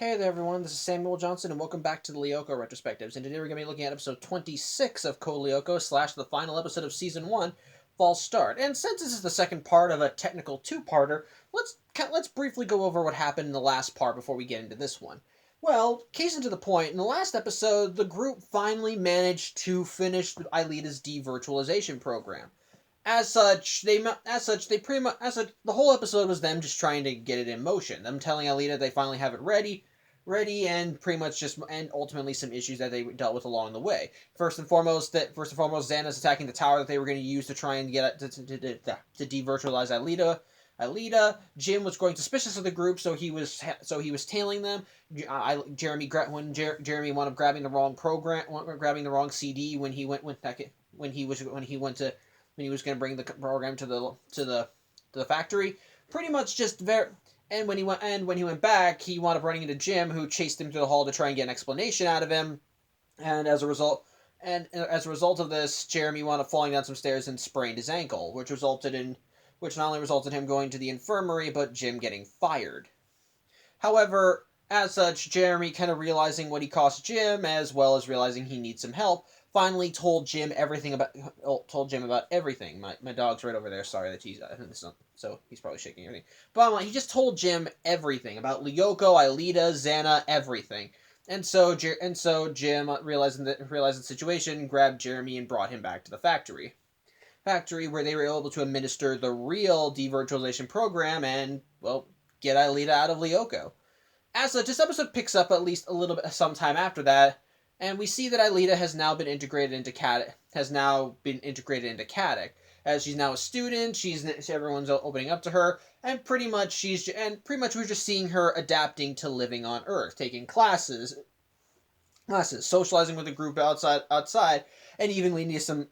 Hey there everyone, this is Samuel Johnson and welcome back to the Lyoko Retrospectives, and today we're going to be looking at episode 26 of Lyoko / the final episode of season 1, False Start. And since this is the second part of a technical two-parter, let's briefly go over what happened in the last part before we get into this one. Well, case into the point, in the last episode, the group finally managed to finish Aelita's devirtualization program. The whole episode was them just trying to get it in motion. Them telling Aelita they finally have it ready, and pretty much and ultimately some issues that they dealt with along the way. First and foremost, Xana's attacking the tower that they were going to use to try and get to devirtualize Aelita. Jim was growing suspicious of the group, so he was tailing them. Jeremy wound up grabbing the wrong CD when he was going to bring the program to the factory. Pretty much just very. And when he went back, he wound up running into Jim, who chased him through the hall to try and get an explanation out of him. And as a result of this, Jeremy wound up falling down some stairs and sprained his ankle, which not only resulted in him going to the infirmary, but Jim getting fired. However, as such, Jeremy, kind of realizing what he cost Jim, as well as realizing he needs some help, finally told Jim about everything. My dog's right over there. Sorry that so he's probably shaking everything. But he just told Jim everything about Lyoko, Aelita, Xana, everything. And so Jim, realizing the situation, grabbed Jeremy and brought him back to the factory where they were able to administer the real devirtualization program and, well, get Aelita out of Lyoko. As such, this episode picks up at least a little bit sometime after that, and we see that Aelita has now been integrated into Caddick. As she's now a student, everyone's opening up to her, and pretty much we're just seeing her adapting to living on Earth, taking classes, socializing with a group outside, and even leading to some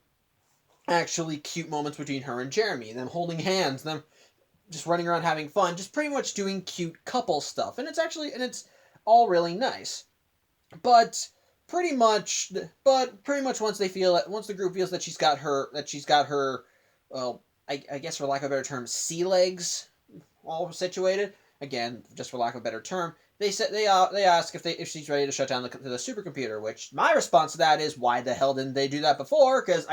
actually cute moments between her and Jeremy, them holding hands, them just running around having fun, just pretty much doing cute couple stuff, and it's all really nice. But pretty much once the group feels that she's got her, well, I guess for lack of a better term, sea legs all situated. Again, just for lack of a better term, they ask if she's ready to shut down the supercomputer. Which my response to that is, why the hell didn't they do that before? Because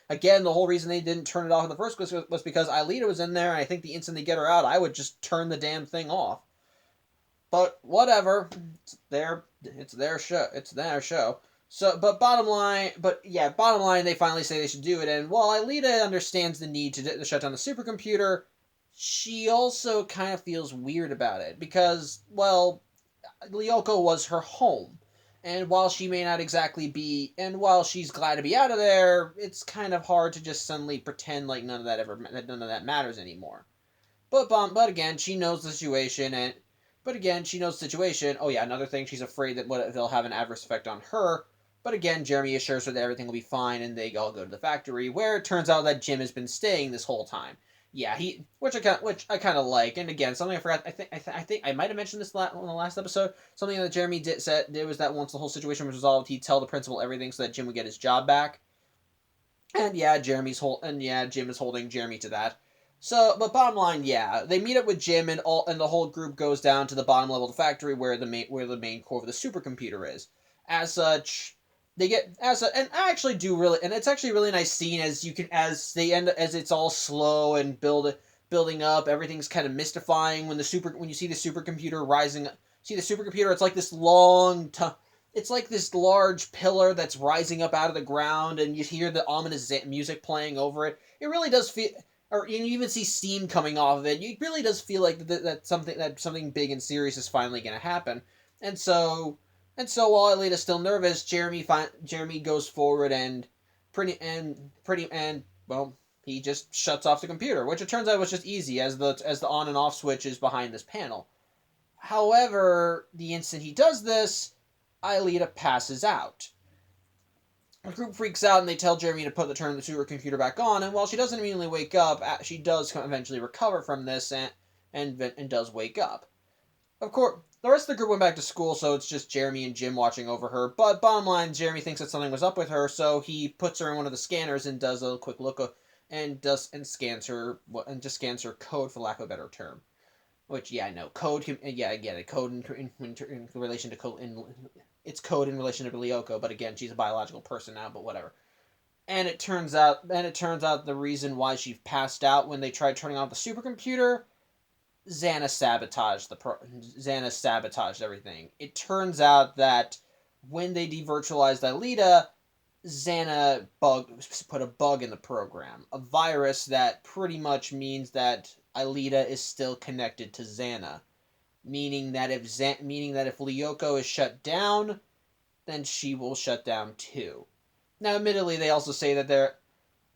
again, the whole reason they didn't turn it off in the first place was because Aelita was in there, and I think the instant they get her out, I would just turn the damn thing off. But whatever, it's their show. So, bottom line, they finally say they should do it, and while Aelita understands the need to shut down the supercomputer, she also kind of feels weird about it, because, well, Lyoko was her home. And while she's glad to be out of there, it's kind of hard to just suddenly pretend like none of that matters anymore. But again, she knows the situation, Oh yeah, another thing, she's afraid that they'll have an adverse effect on her. But again, Jeremy assures her that everything will be fine, and they all go to the factory, where it turns out that Jim has been staying this whole time. Yeah, which I kind of like. And again, something I forgot. I think I might have mentioned this in the last episode. Something that Jeremy did was that once the whole situation was resolved, he'd tell the principal everything so that Jim would get his job back. And yeah, Jim is holding Jeremy to that. So, but bottom line, yeah, they meet up with Jim, and the whole group goes down to the bottom level of the factory where the main core of the supercomputer is. As such, and I actually do really, and it's actually a really nice scene as it's all slow and building up. Everything's kind of mystifying when you see the supercomputer rising. See the supercomputer? It's like this it's like this large pillar that's rising up out of the ground, and you hear the ominous music playing over it. It really does feel, or you even see steam coming off of it. It really does feel like that something big and serious is finally going to happen. And so while Aelita's still nervous, Jeremy goes forward and he just shuts off the computer, which it turns out was just easy, as the on and off switch is behind this panel. However, the instant he does this, Aelita passes out. The group freaks out and they tell Jeremy to turn the supercomputer back on, and while she doesn't immediately wake up, she does eventually recover from this and does wake up. Of course, the rest of the group went back to school, so it's just Jeremy and Jim watching over her. But bottom line, Jeremy thinks that something was up with her, so he puts her in one of the scanners and does a quick look and scans her code, for lack of a better term. Which, yeah, no, code can, yeah, I get it. Code in relation to code, it's code in relation to Lyoko, but again, she's a biological person now, but whatever. And it turns out the reason why she passed out when they tried turning off the supercomputer, Xana sabotaged everything. It turns out that when they devirtualized Aelita, Xana put a bug in the program, a virus that pretty much means that Aelita is still connected to Xana, meaning that if Lyoko is shut down, then she will shut down too. Now, admittedly, they also say that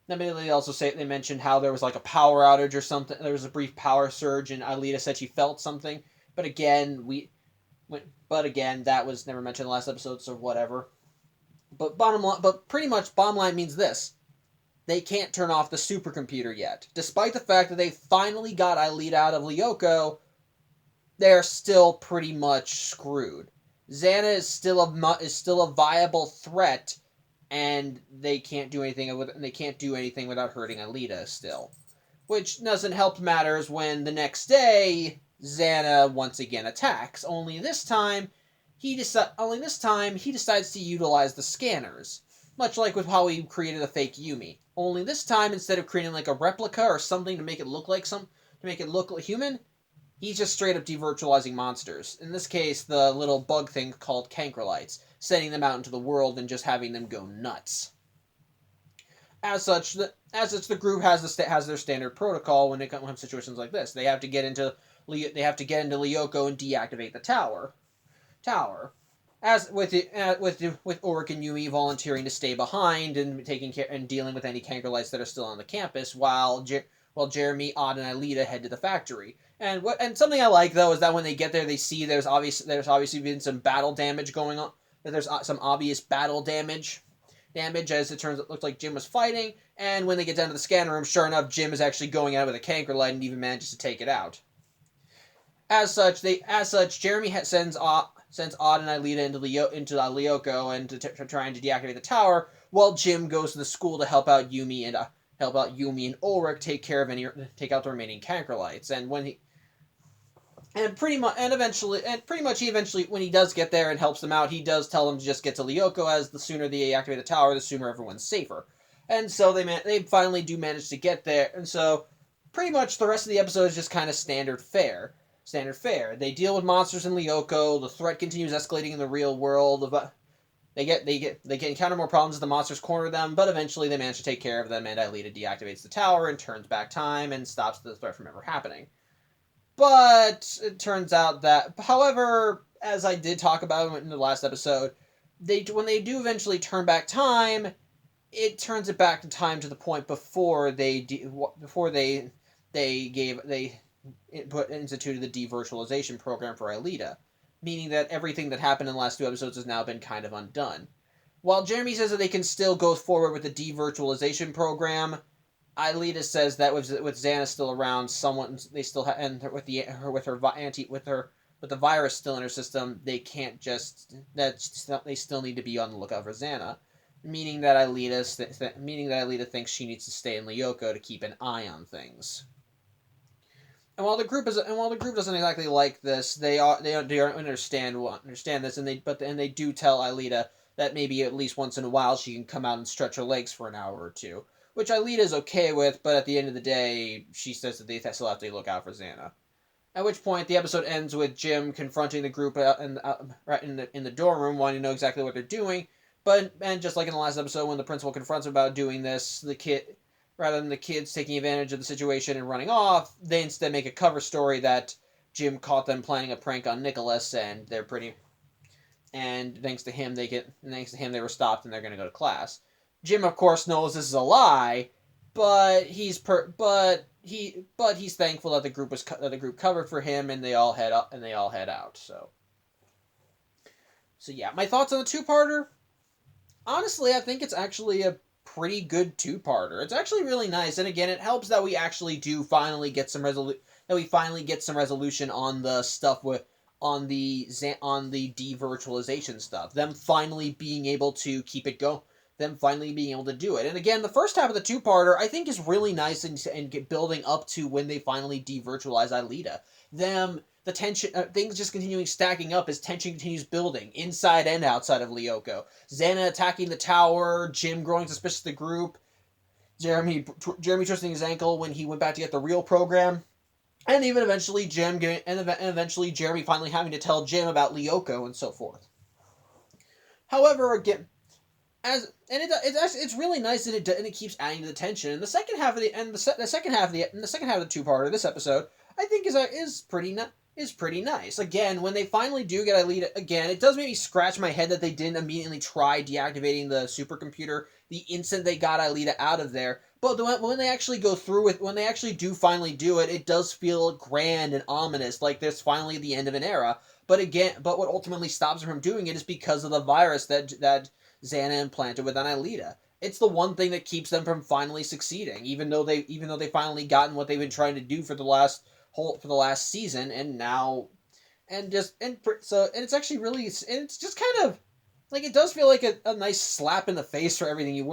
they mentioned how there was like a power outage or something. There was a brief power surge, and Aelita said she felt something. But again, that was never mentioned in the last episode, so whatever. But pretty much, bottom line means this: they can't turn off the supercomputer yet, despite the fact that they finally got Aelita out of Lyoko. They're still pretty much screwed. Xana is still a viable threat, and they can't do anything without hurting Aelita still, which doesn't help matters when the next day Xana once again attacks. Only this time he decides to utilize the scanners, much like with how he created a fake Yumi. Only this time, instead of creating like a replica or something to make it look like human, he's just straight up devirtualizing monsters. In this case, the little bug thing called cancrolites, sending them out into the world and just having them go nuts. As such, the group has their standard protocol when it comes to situations like this. They have to get into Lyoko and deactivate the tower. As with Ulrich and Yumi volunteering to stay behind and taking care and dealing with any cancrolites that are still on the campus, while Jeremy, Odd, and Aelita head to the factory. And something I like though is that when they get there, they see there's obviously been some battle damage going on. That there's some obvious battle damage, as it turns out. It looked like Jim was fighting. And when they get down to the scanner room, sure enough, Jim is actually going at it with a cankrolite and even manages to take it out. As such, Jeremy sends Odd and Aelita into Lyoko and trying to deactivate the tower, while Jim goes to the school to help out Yumi and Ulrich take out the remaining cancrolites. Eventually, when he does get there and helps them out, he does tell them to just get to Lyoko, as the sooner they activate the tower, the sooner everyone's safer. And so they finally do manage to get there, and so pretty much the rest of the episode is just kind of standard fare. They deal with monsters in Lyoko. The threat continues escalating in the real world. They encounter more problems as the monsters corner them, but eventually they manage to take care of them, and Aelita deactivates the tower and turns back time and stops the threat from ever happening. But it turns out that, however, as I did talk about in the last episode, when they do eventually turn back time, it turns it back to time to the point before they instituted the devirtualization program for Aelita, meaning that everything that happened in the last two episodes has now been kind of undone. While Jeremy says that they can still go forward with the devirtualization program, Aelita says that with Xana still around, with the virus still in her system, they still need to be on the lookout for Xana, meaning that Aelita thinks she needs to stay in Lyoko to keep an eye on things. And while the group doesn't exactly like this, they understand this, and they do tell Aelita that maybe at least once in a while she can come out and stretch her legs for an hour or two, which Aelita is okay with, but at the end of the day, she says that they still have to look out for Xana. At which point, the episode ends with Jim confronting the group in the dorm room, wanting to know exactly what they're doing. And just like in the last episode, when the principal confronts him about doing this, rather than the kids taking advantage of the situation and running off, they instead make a cover story that Jim caught them planning a prank on Nicholas, and thanks to him they were stopped and they're going to go to class. Jim, of course, knows this is a lie, but he's thankful that the group covered for him, and they all head out. So yeah, my thoughts on the two-parter. Honestly, I think it's actually a pretty good two-parter. It's actually really nice, and again, it helps that we actually do finally get some resolution on the stuff on the devirtualization stuff. Them finally being able to keep it going. them finally being able to do it. And again, the first half of the two-parter I think is really nice and building up to when they finally devirtualize Aelita. The tension, things just continuing stacking up as tension continues building inside and outside of Lyoko. Xana attacking the tower, Jim growing suspicious of the group, Jeremy twisting his ankle when he went back to get the real program. And even eventually eventually Jeremy finally having to tell Jim about Lyoko and so forth. However, again, it's really nice that it keeps adding to the tension. And the second half of the second half of the two-parter, this episode, I think is pretty nice. Again, when they finally do get Aelita, again, it does make me scratch my head that they didn't immediately try deactivating the supercomputer the instant they got Aelita out of there. But when they actually go through with, when they actually do finally do it, it does feel grand and ominous, like there's finally the end of an era. But what ultimately stops them from doing it is because of the virus that Xana implanted within Aelita. It's the one thing that keeps them from finally succeeding, even though they finally gotten what they've been trying to do for the last season, and now, so it's actually really, it's just kind of like, it does feel like a nice slap in the face for everything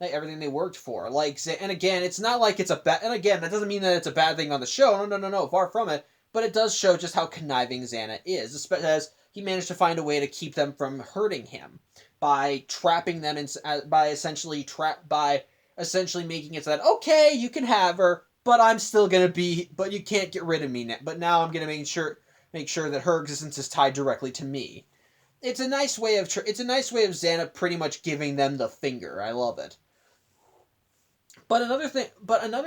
everything they worked for. Like, and again, it's not like it's a bad, and again, that doesn't mean that it's a bad thing on the show. No, far from it. But it does show just how conniving Xana is, especially as he managed to find a way to keep them from hurting him by trapping them by essentially making it so that, okay, you can have her, but but you can't get rid of me now. But now I'm gonna make sure that her existence is tied directly to me. It's a nice way of Xana pretty much giving them the finger. I love it. But another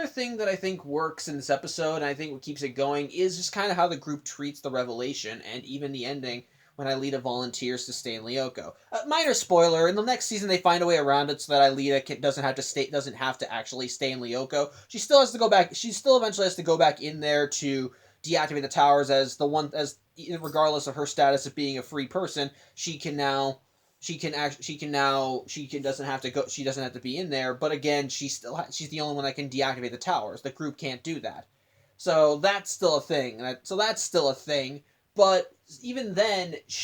thing that I think works in this episode, and I think what keeps it going, is just kind of how the group treats the revelation, and even the ending when Aelita volunteers to stay in Lyoko. Minor spoiler: in the next season, they find a way around it so that Aelita doesn't have to actually stay in Lyoko. She still has to go back. She still eventually has to go back in there to deactivate the towers, regardless of her status of being a free person, she doesn't have to be in there. But again, she's the only one that can deactivate the towers. The group can't do that. So that's still a thing. But even then, for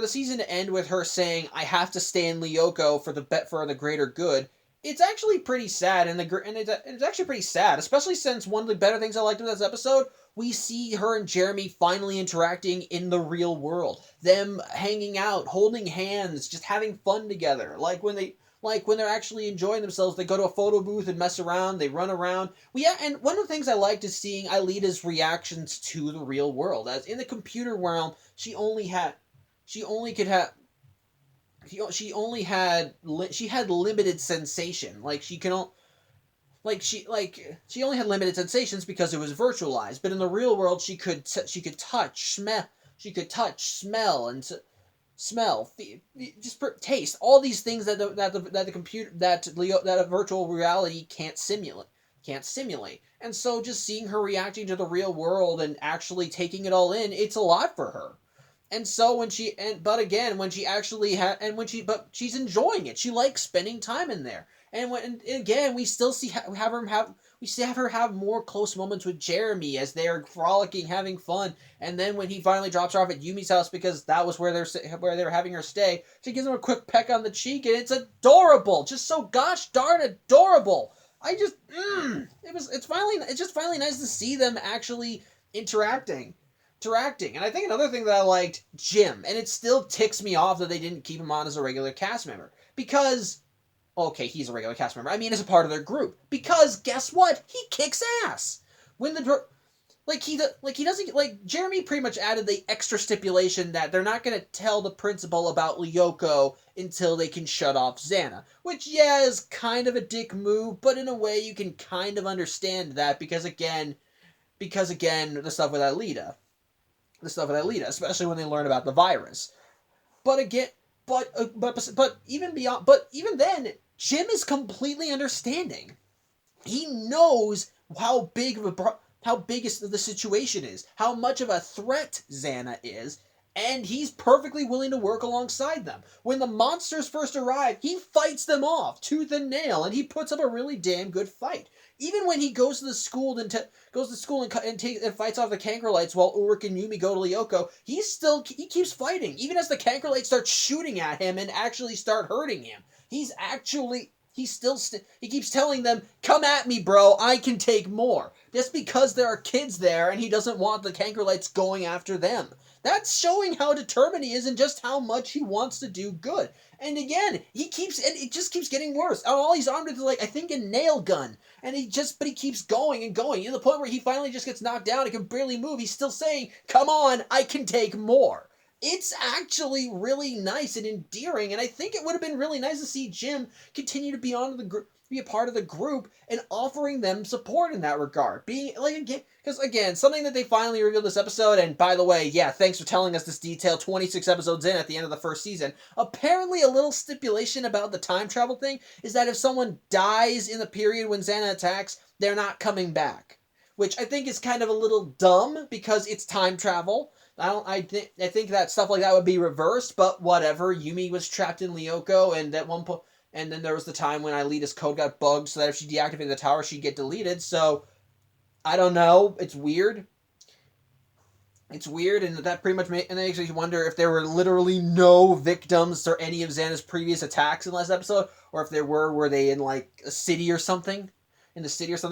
the season to end with her saying, "I have to stay in Lyoko for the greater good," it's actually pretty sad, and it's actually pretty sad, especially since one of the better things I liked about this episode, we see her and Jeremy finally interacting in the real world. Them hanging out, holding hands, just having fun together. Like when they're actually enjoying themselves, they go to a photo booth and mess around, they run around. And one of the things I liked is seeing Aelita's reactions to the real world. As in the computer realm, she had limited sensation. She only had limited sensations because it was virtualized. But in the real world, she could touch, smell, and just taste all these things that a virtual reality can't simulate. And so just seeing her reacting to the real world and actually taking it all in, it's a lot for her. And so she's enjoying it. She likes spending time in there. And again, we still have her have more close moments with Jeremy as they're frolicking, having fun. And then when he finally drops her off at Yumi's house, because that was where they're having her stay, she gives him a quick peck on the cheek, and it's adorable. Just so gosh darn adorable. It's just finally nice to see them actually interacting. And I think another thing that I liked, Jim, and it still ticks me off that they didn't keep him on as a regular cast member. Because, okay, he's a regular cast member. I mean, as a part of their group. Because, guess what? He kicks ass! Jeremy pretty much added the extra stipulation that they're not going to tell the principal about Lyoko until they can shut off Xana. Which, yeah, is kind of a dick move, but in a way you can kind of understand that because again, the stuff with Aelita, especially when they learn about the virus. But even then, Jim is completely understanding. He knows how big the situation is, how much of a threat Xana is, and he's perfectly willing to work alongside them. When the monsters first arrive, he fights them off tooth and nail, and he puts up a really damn good fight. Even when he goes to the school and fights off the Kankerlites while Ulrich and Yumi go to Lyoko, he keeps fighting. Even as the Kankerlites start shooting at him and actually start hurting him, he keeps telling them, "Come at me, bro. I can take more." Just because there are kids there and he doesn't want the Kankerlites going after them. That's showing how determined he is and just how much he wants to do good. And again, it just keeps getting worse. All he's armed with is I think a nail gun. And he keeps going and going. To the point where he finally just gets knocked down and can barely move. He's still saying, "Come on, I can take more." It's actually really nice and endearing, and I think it would have been really nice to see Jim continue to be be a part of the group and offering them support in that regard. Being because again, something that they finally revealed this episode, and by the way, yeah, thanks for telling us this detail 26 episodes in at the end of the first season. Apparently a little stipulation about the time travel thing is that if someone dies in the period when Xana attacks, they're not coming back. Which I think is kind of a little dumb because it's time travel. I think that stuff like that would be reversed, but whatever. Yumi was trapped in Lyoko, and at one point, and then there was the time when Aelita's code got bugged, so that if she deactivated the tower, she'd get deleted. So I don't know. It's weird. It's weird, and that pretty much and they actually wonder if there were literally no victims to any of Xana's previous attacks in the last episode, or if there were they in a city or something,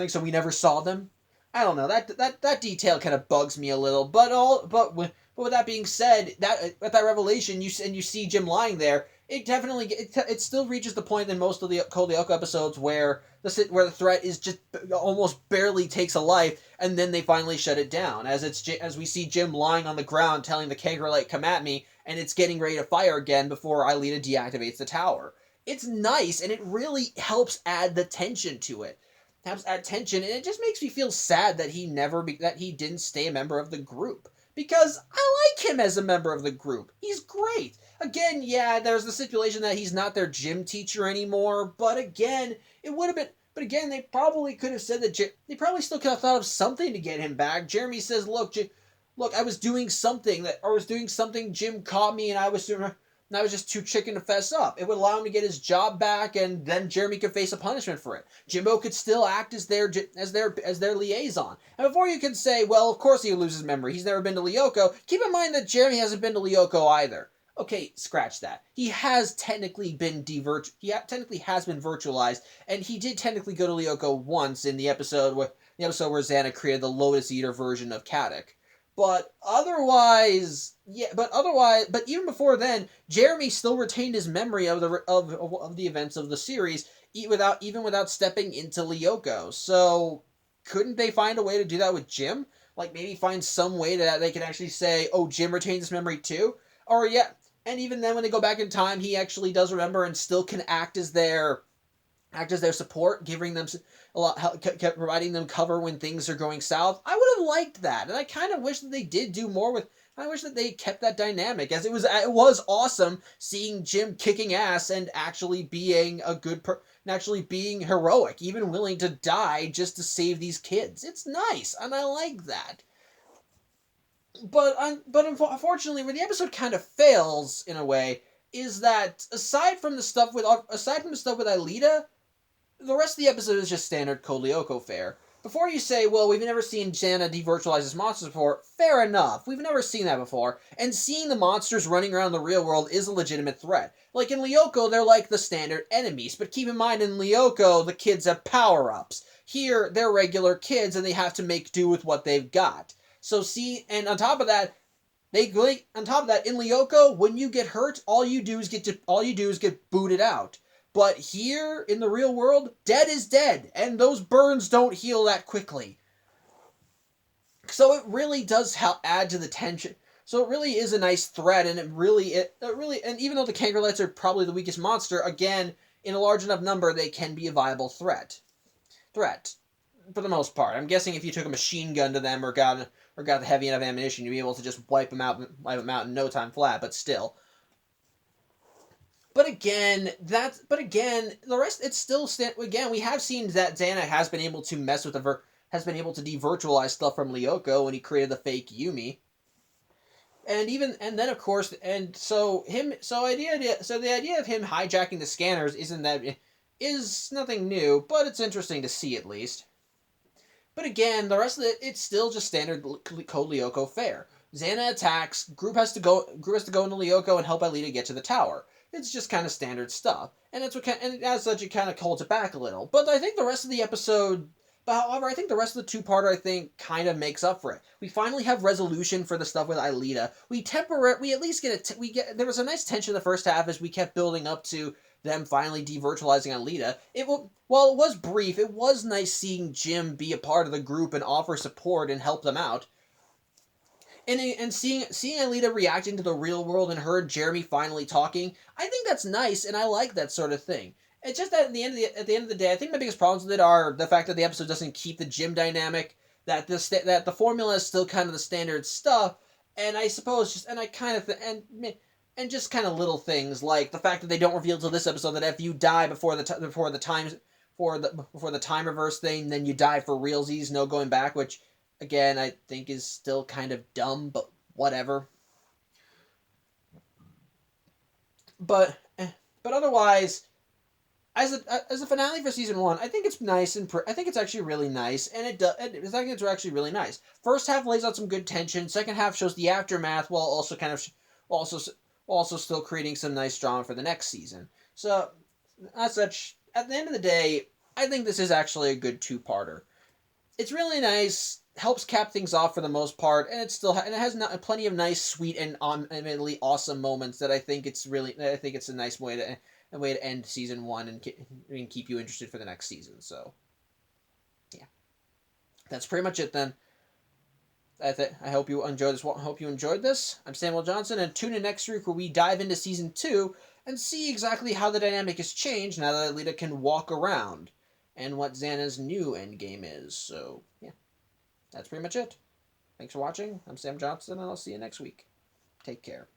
so we never saw them. I don't know. That detail kind of bugs me a little. But with that being said, with that revelation, you see Jim lying there. It still reaches the point in most of the Code Lyoko episodes where the threat is just almost barely takes a life, and then they finally shut it down. As we see Jim lying on the ground telling the Kankerlite, "Come at me," and it's getting ready to fire again before Aelita deactivates the tower. It's nice, and it really helps add the tension to it. And it just makes me feel sad that he didn't stay a member of the group, because I like him as a member of the group. He's great. Again, yeah, there's the stipulation that he's not their gym teacher anymore, but again, they probably could have said that they probably still could have thought of something to get him back. Jeremy says, "Look, I was doing something Jim caught me, and I was just too chicken to fess up." It would allow him to get his job back, and then Jeremy could face a punishment for it. Jimbo could still act as their liaison. And before you can say, "Well, of course he loses memory. He's never been to Lyoko," keep in mind that Jeremy hasn't been to Lyoko either. Okay, scratch that. He has technically been virtualized, and he did technically go to Lyoko once in the episode where Xana created the Lotus Eater version of Caddock. But even before then, Jeremy still retained his memory of the events of the series, even without stepping into Lyoko. So couldn't they find a way to do that with Jim? Maybe find some way that they can actually say, "Oh, Jim retains his memory too," or yeah. And even then, when they go back in time, he actually does remember and still can act as their support, giving them providing them cover when things are going south. I would have liked that, and I kind of wish that they did do more with. I wish that they kept that dynamic, as it was awesome seeing Jim kicking ass and actually being and actually being heroic, even willing to die just to save these kids. It's nice, and I like that. But unfortunately, where the episode kind of fails in a way is that aside from the stuff with Aelita, the rest of the episode is just standard Code Lyoko fare. Before you say, "Well, we've never seen Xana devirtualize his monsters before," fair enough. We've never seen that before, and seeing the monsters running around the real world is a legitimate threat. Like in Lyoko, they're like the standard enemies, but keep in mind, in Lyoko, the kids have power-ups. Here, they're regular kids, and they have to make do with what they've got. So and on top of that, in Lyoko, when you get hurt, all you do is get booted out. But here, in the real world, dead is dead, and those burns don't heal that quickly. So it really does add to the tension. So it really is a nice threat, and and even though the Kankerlites are probably the weakest monster, again, in a large enough number, they can be a viable threat. For the most part. I'm guessing if you took a machine gun to them or got the heavy enough ammunition, you'd be able to just wipe them out in no time flat, but still. But again, the rest, it's still, again, we have seen that Xana has been able to has been able to devirtualize stuff from Lyoko when he created the fake Yumi. And then of course, the idea of him hijacking the scanners is nothing new, but it's interesting to see at least. But again, the rest of it, it's still just standard Code Lyoko fare. Xana attacks. Group has to go into Lyoko and help Aelita get to the tower. It's just kind of standard stuff, and and as such, it kind of holds it back a little. But I think the rest of the episode. But however, I think the rest of the two-parter, I think, kind of makes up for it. We finally have resolution for the stuff with Aelita. We at least get there was a nice tension in the first half as we kept building up to them finally devirtualizing Aelita. While it was brief, it was nice seeing Jim be a part of the group and offer support and help them out. And seeing Aelita reacting to the real world and her and Jeremy finally talking, I think that's nice, and I like that sort of thing. It's just that at the end of the day, I think the biggest problems with it are the fact that the episode doesn't keep the Jim dynamic, that the formula is still kind of the standard stuff, and I suppose and just kind of little things like the fact that they don't reveal till this episode that if you die before the time reverse thing, then you die for realsies, no going back, which again I think is still kind of dumb, but whatever. But otherwise, as a finale for season one, I think it's nice and I think it's actually really nice, and I think it's actually really nice. First half lays out some good tension. Second half shows the aftermath while also also still creating some nice drama for the next season. So, as such, at the end of the day, I think this is actually a good two-parter. It's really nice, helps cap things off for the most part, and it has plenty of nice, sweet, and admittedly awesome moments that I think it's a nice way to end season one and keep you interested for the next season. So, yeah, that's pretty much it then. I hope you enjoyed this. Hope you enjoyed this. I'm Samuel Johnson, and tune in next week where we dive into season 2 and see exactly how the dynamic has changed now that Aelita can walk around, and what Xana's new endgame is. So yeah, that's pretty much it. Thanks for watching. I'm Sam Johnson, and I'll see you next week. Take care.